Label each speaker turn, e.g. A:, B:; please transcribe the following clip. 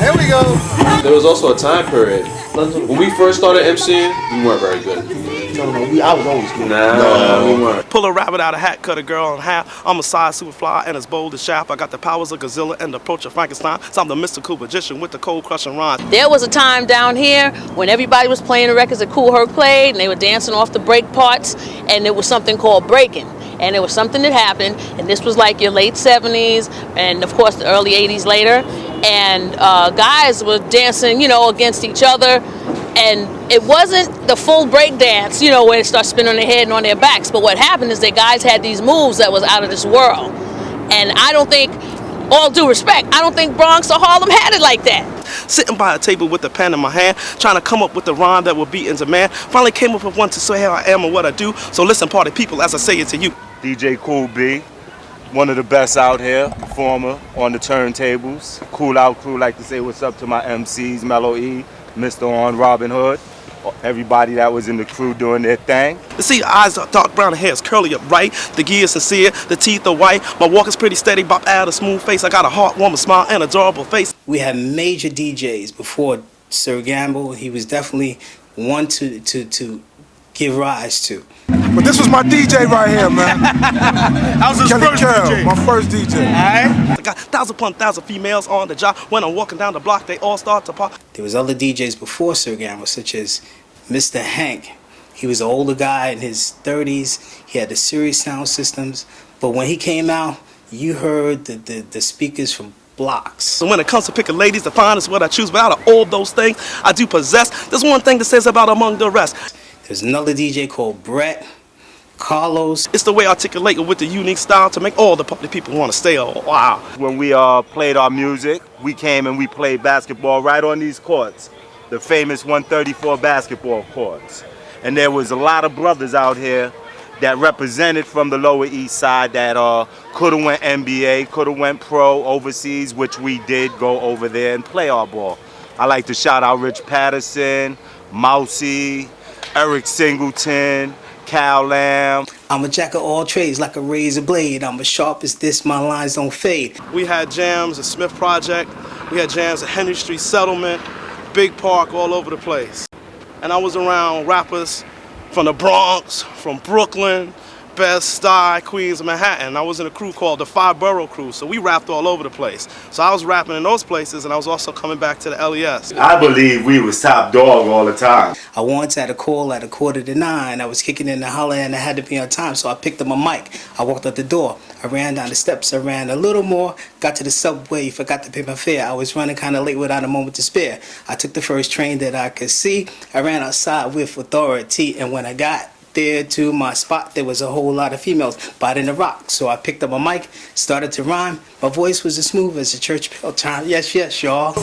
A: Here we go.
B: There was also a time period when we first started MCing, we weren't very good.
A: No, I was always good.
B: Nah, we weren't.
C: Pull a rabbit out of a hat, cut a girl in half. I'm a size superfly and as bold as Shaft. I got the powers of Godzilla and the approach of Frankenstein. So I'm the mystical magician with the cold crushing rhymes.
D: There was a time down here when everybody was playing the records that Kool Herc played, and they were dancing off the break parts, and there was something called breaking. And there was something that happened, and this was like your late 70s, and of course the early 80s later. And guys were dancing, you know, against each other. And it wasn't the full break dance, you know, where they start spinning on their head and on their backs. But what happened is that guys had these moves that was out of this world. And I don't think, all due respect, I don't think Bronx or Harlem had it like that.
C: Sitting by a table with a pen in my hand, trying to come up with a rhyme that would beat into man. Finally came up with one to say how I am and what I do. So listen, party people, as I say it to you.
E: DJ Kool B, one of the best out here, performer on the turntables. Cool out crew, like to say what's up to my M.C.s, Mello E, Mr. On, Robin Hood, everybody that was in the crew doing their thing.
C: You see, eyes are dark brown, hair is curly up right, the gear is sincere, the teeth are white, my walk is pretty steady, bop out a smooth face, I got a heartwarming smile and adorable face.
F: We had major DJs before Sir Gamble. He was definitely one to give rise to.
A: But this was my DJ right here, man.
C: I was his first DJ.
A: My first DJ.
C: I got 1,000 upon 1,000 females on the job. When I'm walking down the block, they all start to pop.
F: There was other DJs before Sir Gamble, such as Mr. Hank. He was an older guy in his 30s. He had the series sound systems. But when he came out, you heard the speakers from blocks.
C: So when it comes to picking ladies, the finest what I choose. But out of all those things I do possess, there's one thing that says about among the rest.
F: There's another DJ called Brett, Carlos.
C: It's the way I articulate it with the unique style to make all the people want to stay. Oh, wow.
E: When we played our music, we came and we played basketball right on these courts, the famous 134 basketball courts. And there was a lot of brothers out here that represented from the Lower East Side that could have went NBA, could have went pro overseas, which we did go over there and play our ball. I like to shout out Rich Patterson, Mousy, Eric Singleton, Cal Lamb.
F: I'm a jack of all trades like a razor blade. I'm as sharp as this, my lines don't fade.
C: We had jams at Smith Project. We had jams at Henry Street Settlement, Big Park, all over the place. And I was around rappers from the Bronx, from Brooklyn, Bed-Stuy, Queens, Manhattan. I was in a crew called the Five Borough Crew, so we rapped all over the place. So I was rapping in those places, and I was also coming back to the L.E.S.
E: I believe we was top dog all the time.
F: I once had a call at 8:45. I was kicking in the holler and I had to be on time, so I picked up my mic. I walked out the door. I ran down the steps. I ran a little more, got to the subway, forgot to pay my fare. I was running kind of late without a moment to spare. I took the first train that I could see. I ran outside with authority, and when I got there to my spot, there was a whole lot of females biting the rock. So I picked up my mic, started to rhyme. My voice was as smooth as a church bell chime. Yes, yes, y'all.